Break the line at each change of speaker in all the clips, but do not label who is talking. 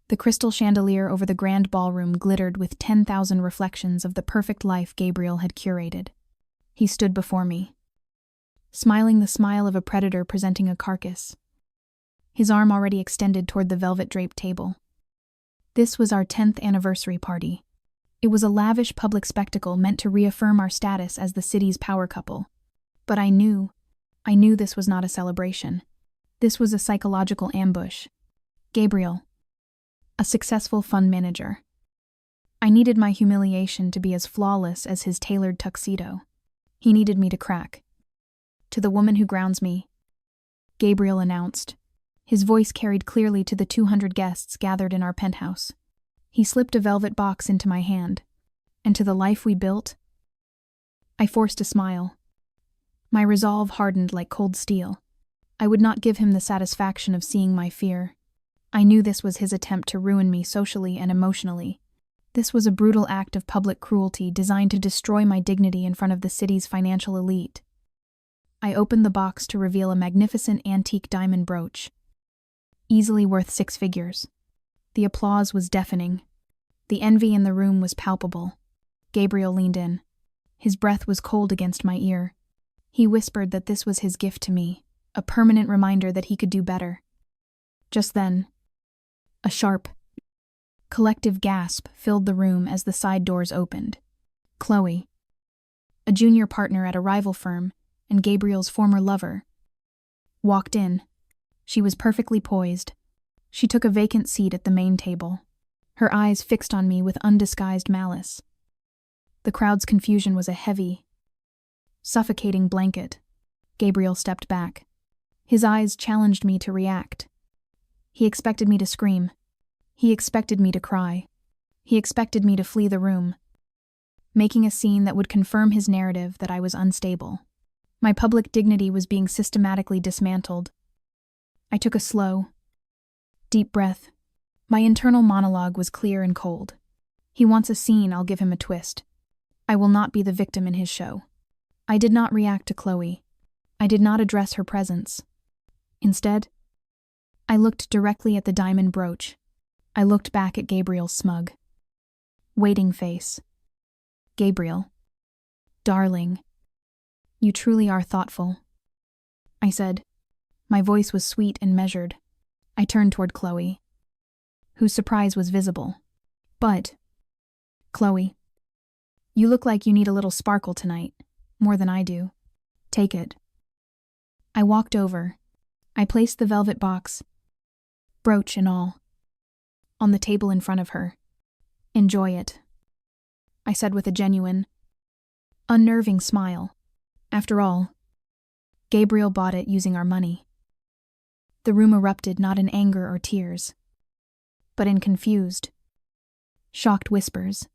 The crystal chandelier over the grand ballroom glittered with 10,000 reflections of the perfect life Gabriel had curated. He stood before me, smiling the smile of a predator presenting a carcass, his arm already extended toward the velvet-draped table. This was our 10th anniversary party. It was a lavish public spectacle meant to reaffirm our status as the city's power couple. But I knew this was not a celebration. This was a psychological ambush. Gabriel, a successful fund manager. I needed my humiliation to be as flawless as his tailored tuxedo. He needed me to crack. To the woman who grounds me, Gabriel announced. His voice carried clearly to the 200 guests gathered in our penthouse. He slipped a velvet box into my hand. And to the life we built? I forced a smile. My resolve hardened like cold steel. I would not give him the satisfaction of seeing my fear. I knew this was his attempt to ruin me socially and emotionally. This was a brutal act of public cruelty designed to destroy my dignity in front of the city's financial elite. I opened the box to reveal a magnificent antique diamond brooch, easily worth 6 figures. The applause was deafening. The envy in the room was palpable. Gabriel leaned in. His breath was cold against my ear. He whispered that this was his gift to me, a permanent reminder that he could do better. Just then, a sharp, collective gasp filled the room as the side doors opened. Chloe, a junior partner at a rival firm and Gabriel's former lover, walked in. She was perfectly poised. She took a vacant seat at the main table, her eyes fixed on me with undisguised malice. The crowd's confusion was a heavy, suffocating blanket. Gabriel stepped back. His eyes challenged me to react. He expected me to scream. He expected me to cry. He expected me to flee the room, making a scene that would confirm his narrative that I was unstable. My public dignity was being systematically dismantled. I took a slow, deep breath. My internal monologue was clear and cold. He wants a scene, I'll give him a twist. I will not be the victim in his show. I did not react to Chloe. I did not address her presence. Instead, I looked directly at the diamond brooch. I looked back at Gabriel's smug, waiting face. Gabriel, darling, you truly are thoughtful, I said. My voice was sweet and measured. I turned toward Chloe, whose surprise was visible. But, Chloe, you look like you need a little sparkle tonight, more than I do. Take it. I walked over. I placed the velvet box, brooch and all, on the table in front of her. Enjoy it, I said with a genuine, unnerving smile. After all, Gabriel bought it using our money. The room erupted not in anger or tears, but in confused, shocked whispers.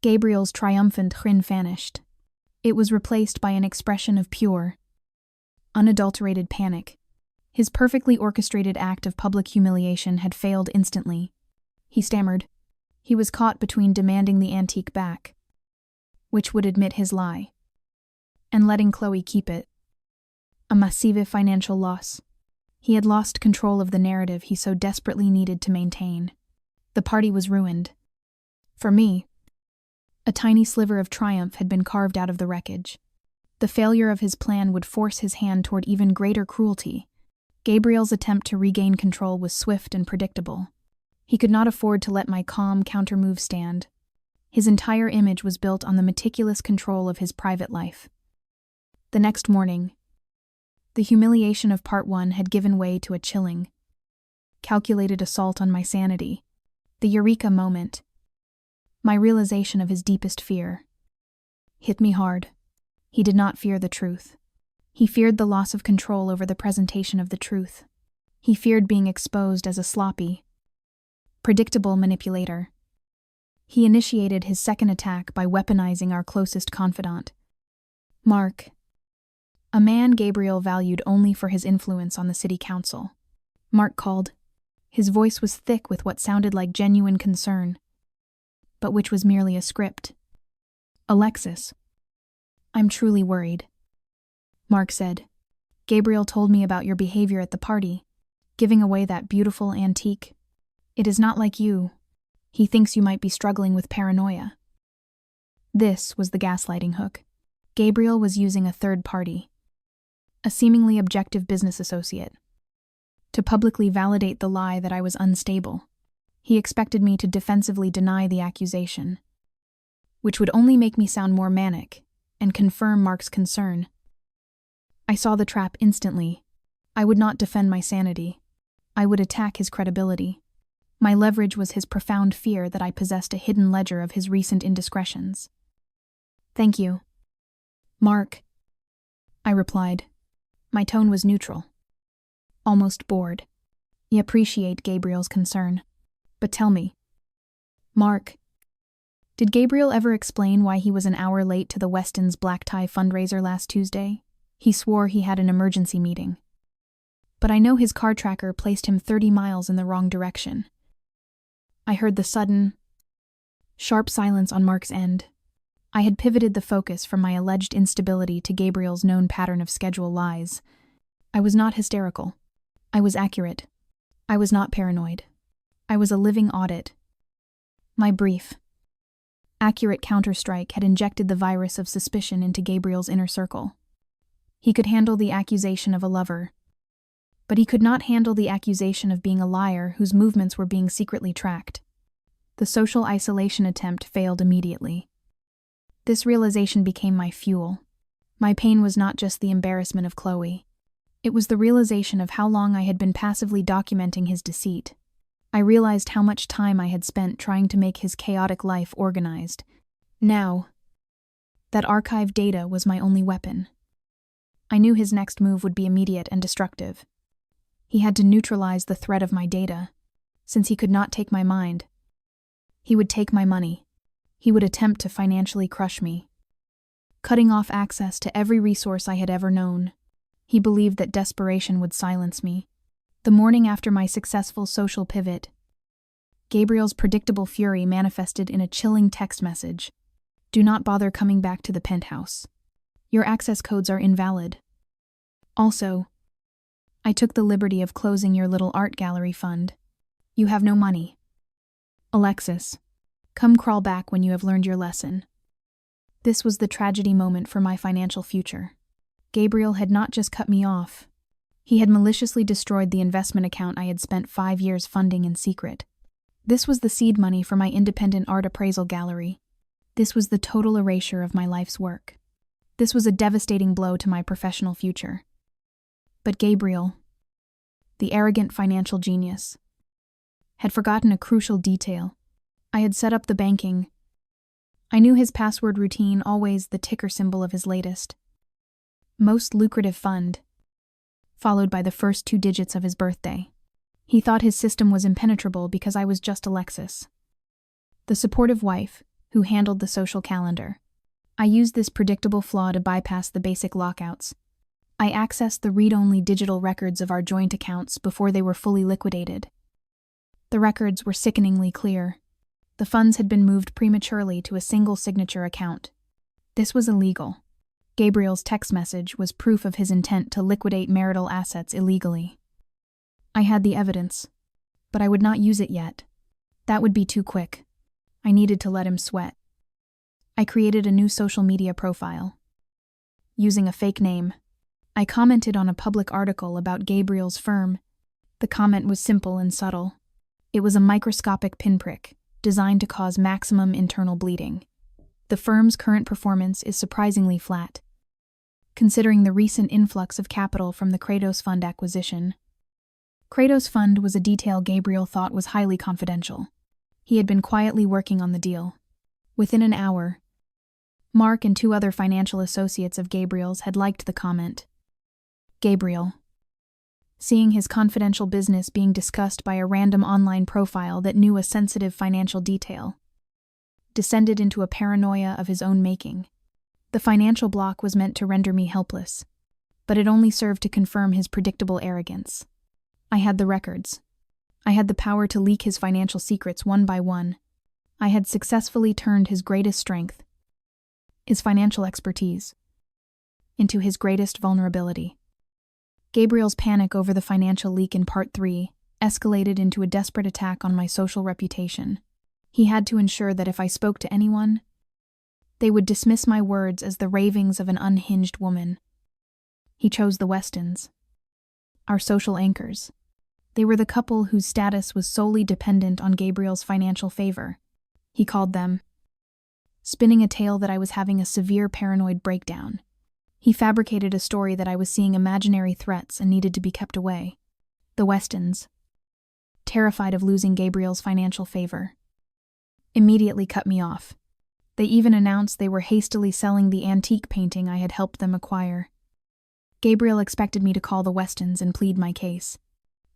Gabriel's triumphant grin vanished. It was replaced by an expression of pure, unadulterated panic. His perfectly orchestrated act of public humiliation had failed instantly. He stammered. He was caught between demanding the antique back, which would admit his lie, and letting Chloe keep it. A massive financial loss. He had lost control of the narrative he so desperately needed to maintain. The party was ruined. For me, a tiny sliver of triumph had been carved out of the wreckage. The failure of his plan would force his hand toward even greater cruelty. Gabriel's attempt to regain control was swift and predictable. He could not afford to let my calm countermove stand. His entire image was built on the meticulous control of his private life. The next morning, the humiliation of part 1 had given way to a chilling, calculated assault on my sanity. The eureka moment, my realization of his deepest fear, hit me hard. He did not fear the truth. He feared the loss of control over the presentation of the truth. He feared being exposed as a sloppy, predictable manipulator. He initiated his second attack by weaponizing our closest confidant, Mark, a man Gabriel valued only for his influence on the city council. Mark called. His voice was thick with what sounded like genuine concern, but which was merely a script. Alexis, I'm truly worried, Mark said. Gabriel told me about your behavior at the party, giving away that beautiful antique. It is not like you. He thinks you might be struggling with paranoia. This was the gaslighting hook. Gabriel was using a third party, a seemingly objective business associate, to publicly validate the lie that I was unstable. He expected me to defensively deny the accusation, which would only make me sound more manic and confirm Mark's concern. I saw the trap instantly. I would not defend my sanity. I would attack his credibility. My leverage was his profound fear that I possessed a hidden ledger of his recent indiscretions. "Thank you, Mark," I replied. My tone was neutral, almost bored. I appreciate Gabriel's concern. But tell me, Mark, did Gabriel ever explain why he was an hour late to the Weston's black tie fundraiser last Tuesday? He swore he had an emergency meeting. But I know his car tracker placed him 30 miles in the wrong direction. I heard the sudden, sharp silence on Mark's end. I had pivoted the focus from my alleged instability to Gabriel's known pattern of schedule lies. I was not hysterical. I was accurate. I was not paranoid. I was a living audit. My brief, accurate counterstrike had injected the virus of suspicion into Gabriel's inner circle. He could handle the accusation of a lover, but he could not handle the accusation of being a liar whose movements were being secretly tracked. The social isolation attempt failed immediately. This realization became my fuel. My pain was not just the embarrassment of Chloe. It was the realization of how long I had been passively documenting his deceit. I realized how much time I had spent trying to make his chaotic life organized. Now, that archived data was my only weapon. I knew his next move would be immediate and destructive. He had to neutralize the threat of my data. Since he could not take my mind, he would take my money. He would attempt to financially crush me, cutting off access to every resource I had ever known. He believed that desperation would silence me. The morning after my successful social pivot, Gabriel's predictable fury manifested in a chilling text message. "Do not bother coming back to the penthouse. Your access codes are invalid. Also, I took the liberty of closing your little art gallery fund. You have no money. Alexis, come crawl back when you have learned your lesson." This was the tragedy moment for my financial future. Gabriel had not just cut me off. He had maliciously destroyed the investment account I had spent 5 years funding in secret. This was the seed money for my independent art appraisal gallery. This was the total erasure of my life's work. This was a devastating blow to my professional future. But Gabriel, the arrogant financial genius, had forgotten a crucial detail. I had set up the banking. I knew his password routine, always the ticker symbol of his latest, most lucrative fund, followed by the first 2 digits of his birthday. He thought his system was impenetrable because I was just Alexis, the supportive wife who handled the social calendar. I used this predictable flaw to bypass the basic lockouts. I accessed the read-only digital records of our joint accounts before they were fully liquidated. The records were sickeningly clear. The funds had been moved prematurely to a single signature account. This was illegal. Gabriel's text message was proof of his intent to liquidate marital assets illegally. I had the evidence, but I would not use it yet. That would be too quick. I needed to let him sweat. I created a new social media profile. Using a fake name, I commented on a public article about Gabriel's firm. The comment was simple and subtle. It was a microscopic pinprick, designed to cause maximum internal bleeding. The firm's current performance is surprisingly flat, considering the recent influx of capital from the Kratos Fund acquisition. Kratos Fund was a detail Gabriel thought was highly confidential. He had been quietly working on the deal. Within an hour, Mark and 2 other financial associates of Gabriel's had liked the comment. Gabriel, seeing his confidential business being discussed by a random online profile that knew a sensitive financial detail, descended into a paranoia of his own making. The financial block was meant to render me helpless, but it only served to confirm his predictable arrogance. I had the records. I had the power to leak his financial secrets one by one. I had successfully turned his greatest strength, his financial expertise, into his greatest vulnerability. Gabriel's panic over the financial leak in Part 3 escalated into a desperate attack on my social reputation. He had to ensure that if I spoke to anyone, they would dismiss my words as the ravings of an unhinged woman. He chose the Westons, our social anchors. They were the couple whose status was solely dependent on Gabriel's financial favor. He called them, spinning a tale that I was having a severe paranoid breakdown. He fabricated a story that I was seeing imaginary threats and needed to be kept away. The Westons, terrified of losing Gabriel's financial favor, immediately cut me off. They even announced they were hastily selling the antique painting I had helped them acquire. Gabriel expected me to call the Westons and plead my case.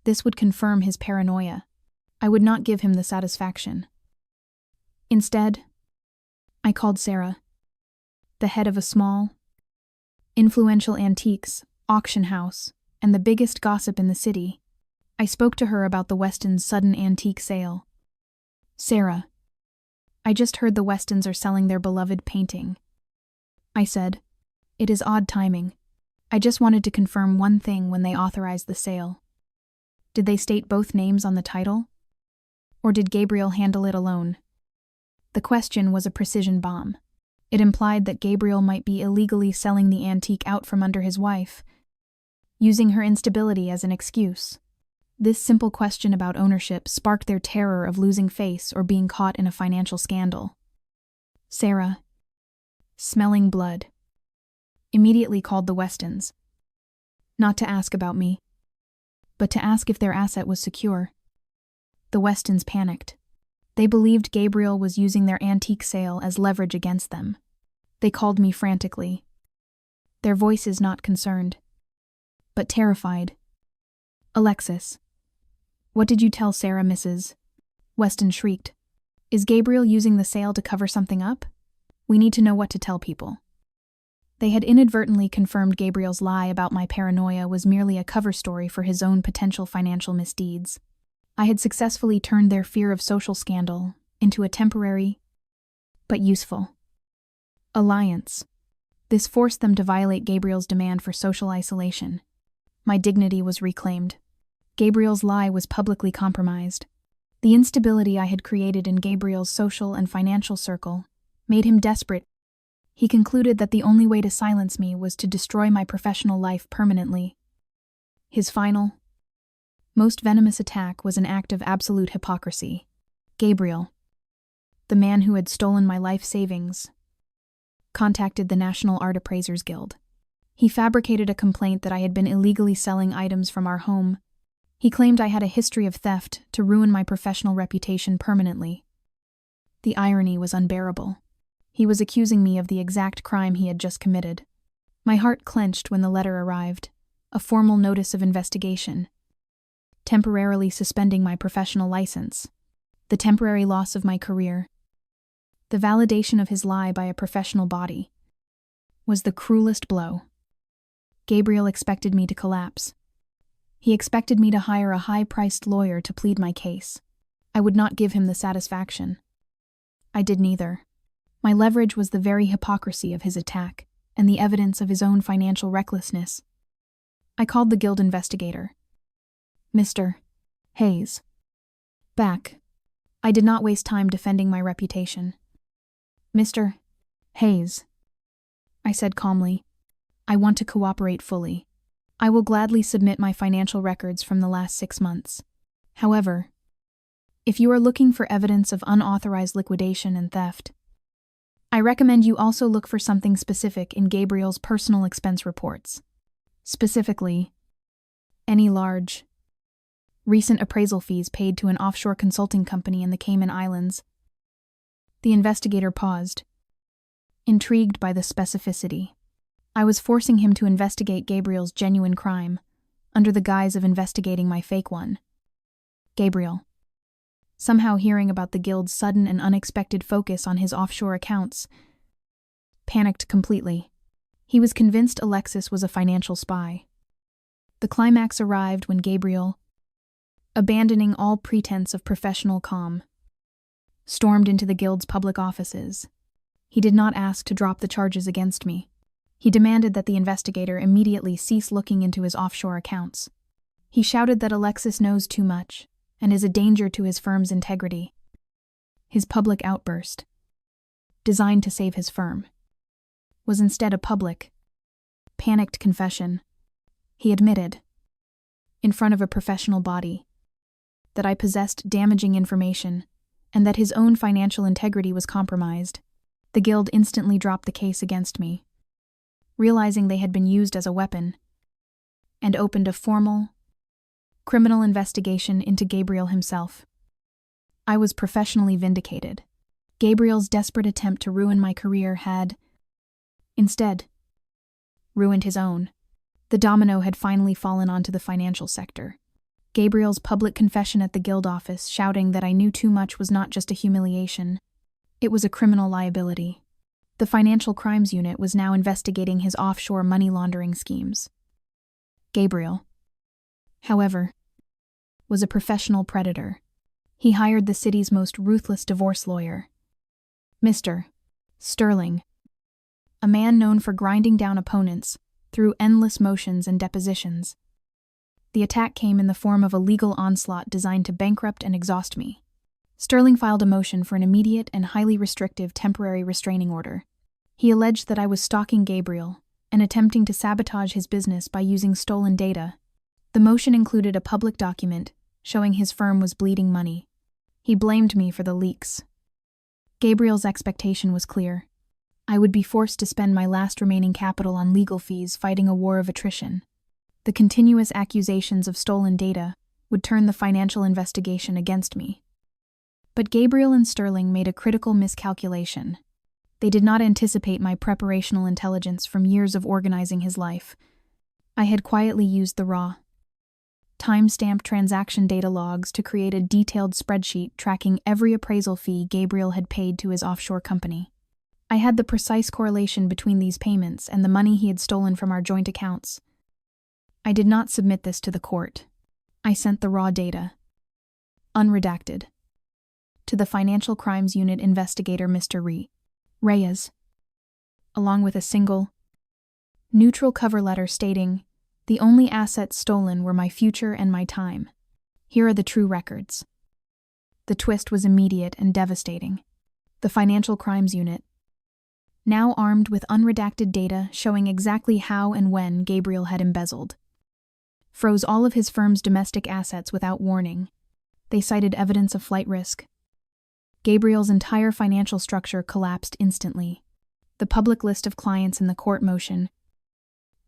This would confirm his paranoia. I would not give him the satisfaction. Instead, I called Sarah, the head of a small, influential antiques auction house and the biggest gossip in the city. I spoke to her about the Westons' sudden antique sale. "Sarah, I just heard the Westons are selling their beloved painting," I said. "It is odd timing. I just wanted to confirm one thing when they authorized the sale. Did they state both names on the title? Or did Gabriel handle it alone?" The question was a precision bomb. It implied that Gabriel might be illegally selling the antique out from under his wife, using her instability as an excuse. This simple question about ownership sparked their terror of losing face or being caught in a financial scandal. Sarah, smelling blood, immediately called the Westons, not to ask about me, but to ask if their asset was secure. The Westons panicked. They believed Gabriel was using their antique sale as leverage against them. They called me frantically, their voices not concerned, but terrified. "Alexis, what did you tell Sarah, Mrs.?" Weston shrieked. "Is Gabriel using the sale to cover something up? We need to know what to tell people." They had inadvertently confirmed Gabriel's lie about my paranoia was merely a cover story for his own potential financial misdeeds. I had successfully turned their fear of social scandal into a temporary, but useful, alliance. This forced them to violate Gabriel's demand for social isolation. My dignity was reclaimed. Gabriel's lie was publicly compromised. The instability I had created in Gabriel's social and financial circle made him desperate. He concluded that the only way to silence me was to destroy my professional life permanently. His final, most venomous attack was an act of absolute hypocrisy. Gabriel, the man who had stolen my life savings, contacted the National Art Appraisers Guild. He fabricated a complaint that I had been illegally selling items from our home. He claimed I had a history of theft to ruin my professional reputation permanently. The irony was unbearable. He was accusing me of the exact crime he had just committed. My heart clenched when the letter arrived, a formal notice of investigation, temporarily suspending my professional license, the temporary loss of my career. The validation of his lie by a professional body was the cruelest blow. Gabriel expected me to collapse. He expected me to hire a high-priced lawyer to plead my case. I would not give him the satisfaction. I did neither. My leverage was the very hypocrisy of his attack and the evidence of his own financial recklessness. I called the guild investigator, Mr. Hayes, back. I did not waste time defending my reputation. "Mr. Hayes," I said calmly, "I want to cooperate fully. I will gladly submit my financial records from the last 6 months. However, if you are looking for evidence of unauthorized liquidation and theft, I recommend you also look for something specific in Gabriel's personal expense reports. Specifically, any large, recent appraisal fees paid to an offshore consulting company in the Cayman Islands." The investigator paused, intrigued by the specificity. I was forcing him to investigate Gabriel's genuine crime, under the guise of investigating my fake one. Gabriel, somehow hearing about the guild's sudden and unexpected focus on his offshore accounts, panicked completely. He was convinced Alexis was a financial spy. The climax arrived when Gabriel, abandoning all pretense of professional calm, stormed into the guild's public offices. He did not ask to drop the charges against me. He demanded that the investigator immediately cease looking into his offshore accounts. He shouted that Alexis knows too much and is a danger to his firm's integrity. His public outburst, designed to save his firm, was instead a public, panicked confession. He admitted, in front of a professional body, that I possessed damaging information and that his own financial integrity was compromised. The guild instantly dropped the case against me, realizing they had been used as a weapon, and opened a formal, criminal investigation into Gabriel himself. I was professionally vindicated. Gabriel's desperate attempt to ruin my career had, instead, ruined his own. The domino had finally fallen onto the financial sector. Gabriel's public confession at the guild office, shouting that I knew too much, was not just a humiliation. It was a criminal liability. The Financial Crimes Unit was now investigating his offshore money laundering schemes. Gabriel, however, was a professional predator. He hired the city's most ruthless divorce lawyer, Mr. Sterling, a man known for grinding down opponents through endless motions and depositions. The attack came in the form of a legal onslaught designed to bankrupt and exhaust me. Sterling filed a motion for an immediate and highly restrictive temporary restraining order. He alleged that I was stalking Gabriel and attempting to sabotage his business by using stolen data. The motion included a public document showing his firm was bleeding money. He blamed me for the leaks. Gabriel's expectation was clear. I would be forced to spend my last remaining capital on legal fees fighting a war of attrition. The continuous accusations of stolen data would turn the financial investigation against me. But Gabriel and Sterling made a critical miscalculation. They did not anticipate my preparational intelligence from years of organizing his life. I had quietly used the raw, time-stamped transaction data logs to create a detailed spreadsheet tracking every appraisal fee Gabriel had paid to his offshore company. I had the precise correlation between these payments and the money he had stolen from our joint accounts. I did not submit this to the court. I sent the raw data, unredacted, to the Financial Crimes Unit investigator Mr. Reyes, along with a single, neutral cover letter stating, "The only assets stolen were my future and my time. Here are the true records." The twist was immediate and devastating. The Financial Crimes Unit, now armed with unredacted data showing exactly how and when Gabriel had embezzled, froze all of his firm's domestic assets without warning. They cited evidence of flight risk. Gabriel's entire financial structure collapsed instantly. The public list of clients in the court motion,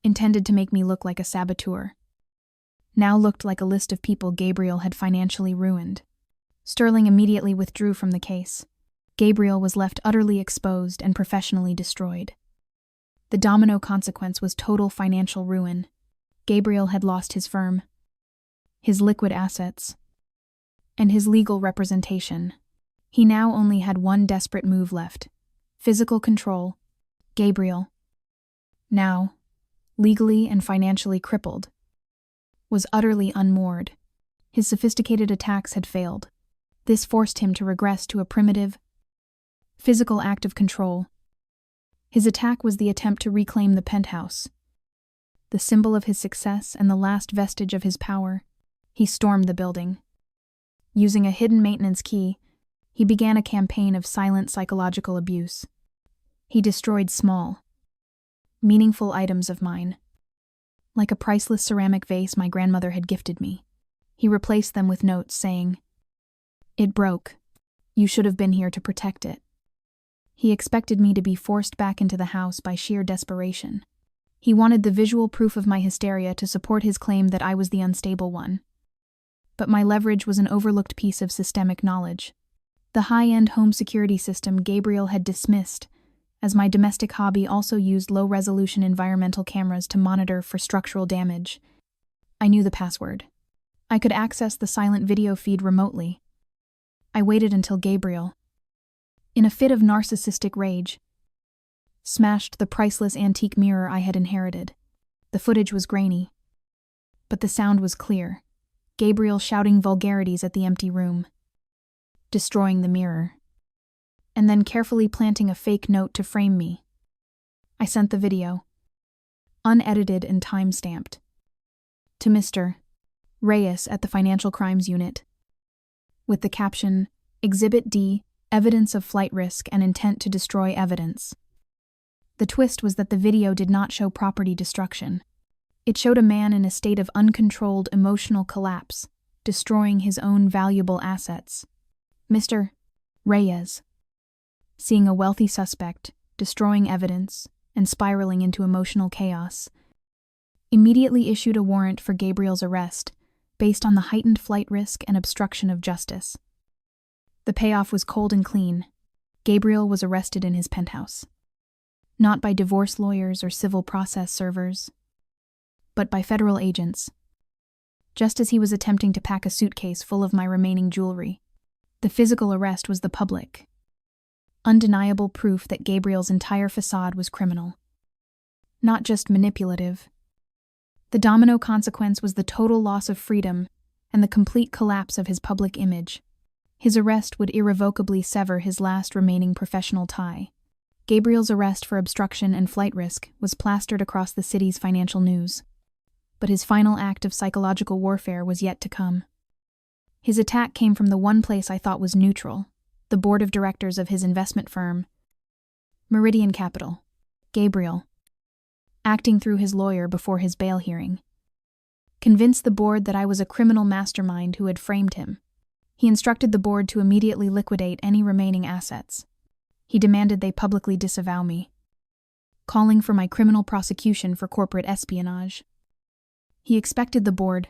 intended to make me look like a saboteur, now looked like a list of people Gabriel had financially ruined. Sterling immediately withdrew from the case. Gabriel was left utterly exposed and professionally destroyed. The domino consequence was total financial ruin. Gabriel had lost his firm, his liquid assets, and his legal representation. He now only had one desperate move left: physical control. Gabriel, now legally and financially crippled, was utterly unmoored. His sophisticated attacks had failed. This forced him to regress to a primitive, physical act of control. His attack was the attempt to reclaim the penthouse, the symbol of his success and the last vestige of his power. He stormed the building. Using a hidden maintenance key, he began a campaign of silent psychological abuse. He destroyed small, meaningful items of mine. Like a priceless ceramic vase my grandmother had gifted me, he replaced them with notes saying, "It broke. You should have been here to protect it." He expected me to be forced back into the house by sheer desperation. He wanted the visual proof of my hysteria to support his claim that I was the unstable one. But my leverage was an overlooked piece of systemic knowledge. The high-end home security system Gabriel had dismissed, as my domestic hobby also used low-resolution environmental cameras to monitor for structural damage. I knew the password. I could access the silent video feed remotely. I waited until Gabriel, in a fit of narcissistic rage, smashed the priceless antique mirror I had inherited. The footage was grainy, but the sound was clear. Gabriel shouting vulgarities at the empty room, destroying the mirror, and then carefully planting a fake note to frame me. I sent the video, unedited and time-stamped, to Mr. Reyes at the Financial Crimes Unit, with the caption, Exhibit D, Evidence of Flight Risk and Intent to Destroy Evidence. The twist was that the video did not show property destruction. It showed a man in a state of uncontrolled emotional collapse, destroying his own valuable assets. Mr. Reyes, seeing a wealthy suspect, destroying evidence, and spiraling into emotional chaos, immediately issued a warrant for Gabriel's arrest based on the heightened flight risk and obstruction of justice. The payoff was cold and clean. Gabriel was arrested in his penthouse. Not by divorce lawyers or civil process servers, but by federal agents. Just as he was attempting to pack a suitcase full of my remaining jewelry, the physical arrest was the public, undeniable proof that Gabriel's entire facade was criminal, not just manipulative. The domino consequence was the total loss of freedom and the complete collapse of his public image. His arrest would irrevocably sever his last remaining professional tie. Gabriel's arrest for obstruction and flight risk was plastered across the city's financial news. But his final act of psychological warfare was yet to come. His attack came from the one place I thought was neutral, the board of directors of his investment firm, Meridian Capital. Gabriel, acting through his lawyer before his bail hearing, convinced the board that I was a criminal mastermind who had framed him. He instructed the board to immediately liquidate any remaining assets. He demanded they publicly disavow me, calling for my criminal prosecution for corporate espionage. He expected the board,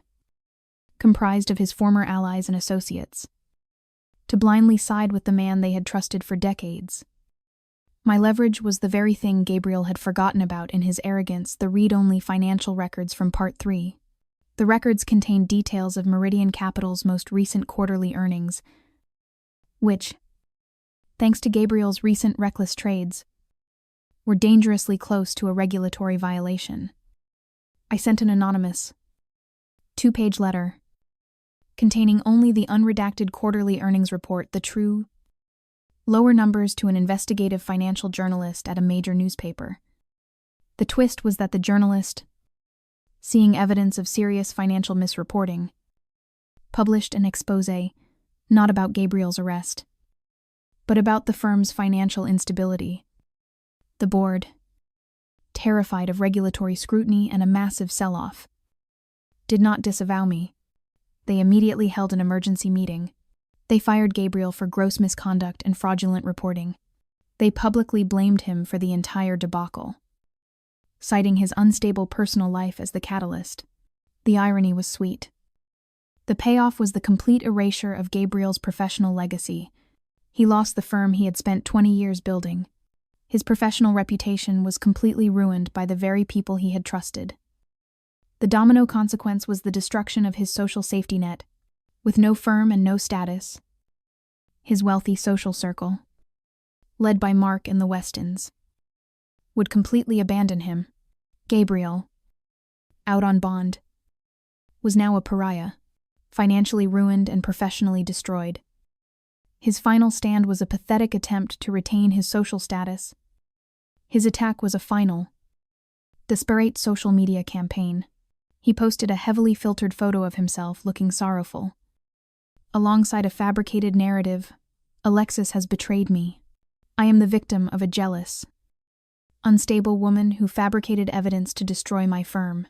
comprised of his former allies and associates, to blindly side with the man they had trusted for decades. My leverage was the very thing Gabriel had forgotten about in his arrogance, the read-only financial records from Part 3. The records contained details of Meridian Capital's most recent quarterly earnings, which, thanks to Gabriel's recent reckless trades, were dangerously close to a regulatory violation. I sent an anonymous, 2-page letter, containing only the unredacted quarterly earnings report, the true, lower numbers, to an investigative financial journalist at a major newspaper. The twist was that the journalist, seeing evidence of serious financial misreporting, published an exposé not about Gabriel's arrest, but about the firm's financial instability. The board, terrified of regulatory scrutiny and a massive sell-off, did not disavow me. They immediately held an emergency meeting. They fired Gabriel for gross misconduct and fraudulent reporting. They publicly blamed him for the entire debacle, citing his unstable personal life as the catalyst. The irony was sweet. The payoff was the complete erasure of Gabriel's professional legacy. He lost the firm he had spent 20 years building. His professional reputation was completely ruined by the very people he had trusted. The domino consequence was the destruction of his social safety net. With no firm and no status, his wealthy social circle, led by Mark and the Westons, would completely abandon him. Gabriel, out on bond, was now a pariah, financially ruined and professionally destroyed. His final stand was a pathetic attempt to retain his social status. His attack was a final, desperate social media campaign. He posted a heavily filtered photo of himself looking sorrowful, alongside a fabricated narrative, "Alexis has betrayed me. I am the victim of a jealous, unstable woman who fabricated evidence to destroy my firm."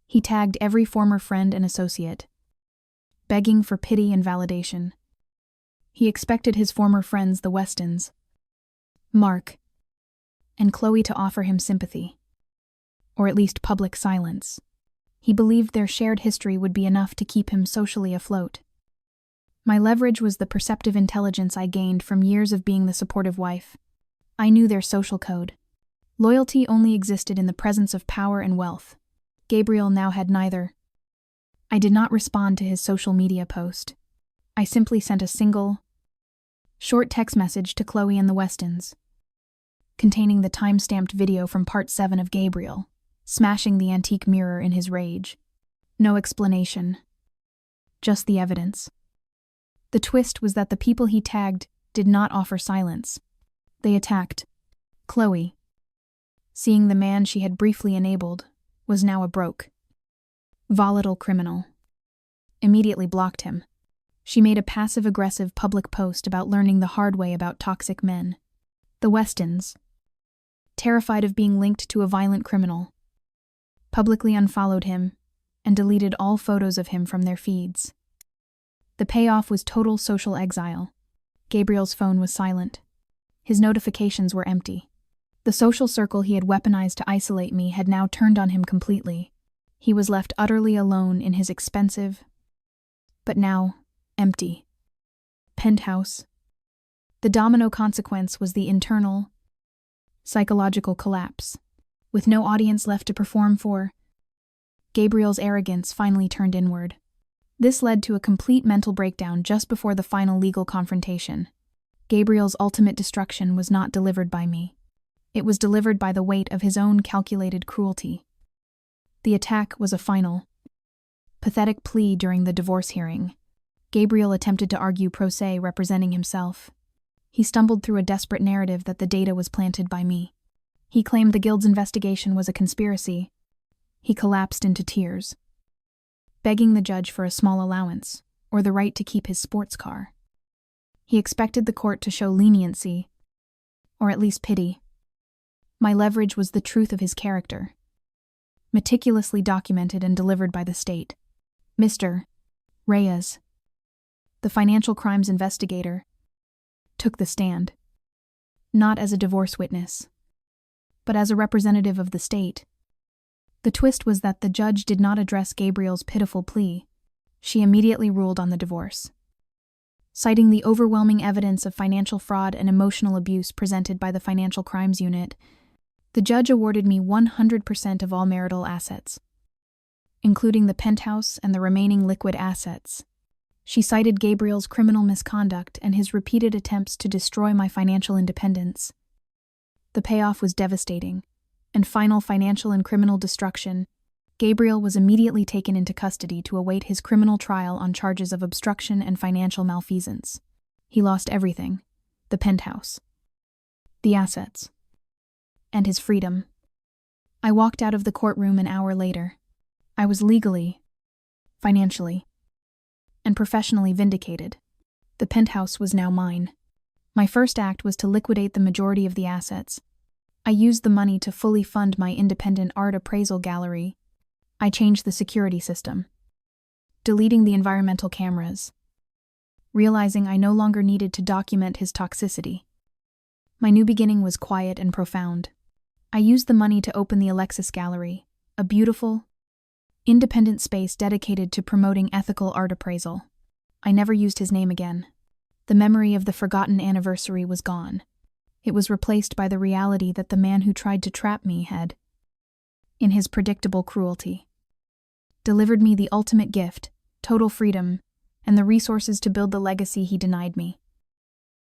He tagged every former friend and associate, begging for pity and validation. He expected his former friends, the Westons, Mark, and Chloe, to offer him sympathy, or at least public silence. He believed their shared history would be enough to keep him socially afloat. My leverage was the perceptive intelligence I gained from years of being the supportive wife. I knew their social code. Loyalty only existed in the presence of power and wealth. Gabriel now had neither. I did not respond to his social media post. I simply sent a single, short text message to Chloe and the Westons, containing the time-stamped video from Part 7 of Gabriel, smashing the antique mirror in his rage. No explanation, just the evidence. The twist was that the people he tagged did not offer silence. They attacked. Chloe, seeing the man she had briefly enabled, was now a broke, volatile criminal. immediately blocked him. She made a passive-aggressive public post about learning the hard way about toxic men. The Westons, terrified of being linked to a violent criminal, publicly unfollowed him and deleted all photos of him from their feeds. The payoff was total social exile. Gabriel's phone was silent. His notifications were empty. The social circle he had weaponized to isolate me had now turned on him completely. He was left utterly alone in his expensive, but now empty, penthouse. The domino consequence was the internal, psychological collapse. With no audience left to perform for, Gabriel's arrogance finally turned inward. This led to a complete mental breakdown just before the final legal confrontation. Gabriel's ultimate destruction was not delivered by me. It was delivered by the weight of his own calculated cruelty. The attack was a final, pathetic plea during the divorce hearing. Gabriel attempted to argue pro se, representing himself. He stumbled through a desperate narrative that the data was planted by me. He claimed the guild's investigation was a conspiracy. He collapsed into tears, begging the judge for a small allowance or the right to keep his sports car. He expected the court to show leniency, or at least pity. My leverage was the truth of his character, meticulously documented and delivered by the state. Mr. Reyes, the financial crimes investigator, took the stand, not as a divorce witness, but as a representative of the state. The twist was that the judge did not address Gabriel's pitiful plea. She immediately ruled on the divorce, citing the overwhelming evidence of financial fraud and emotional abuse presented by the Financial Crimes Unit. The judge awarded me 100% of all marital assets, including the penthouse and the remaining liquid assets. She cited Gabriel's criminal misconduct and his repeated attempts to destroy my financial independence. The payoff was devastating, and final financial and criminal destruction. Gabriel was immediately taken into custody to await his criminal trial on charges of obstruction and financial malfeasance. He lost everything: the penthouse, the assets, and his freedom. I walked out of the courtroom an hour later. I was legally, financially, and professionally vindicated. The penthouse was now mine. My first act was to liquidate the majority of the assets. I used the money to fully fund my independent art appraisal gallery. I changed the security system, deleting the environmental cameras, realizing I no longer needed to document his toxicity. My new beginning was quiet and profound. I used the money to open the Alexis Gallery, a beautiful, independent space dedicated to promoting ethical art appraisal. I never used his name again. The memory of the forgotten anniversary was gone. It was replaced by the reality that the man who tried to trap me had, in his predictable cruelty, delivered me the ultimate gift, total freedom, and the resources to build the legacy he denied me.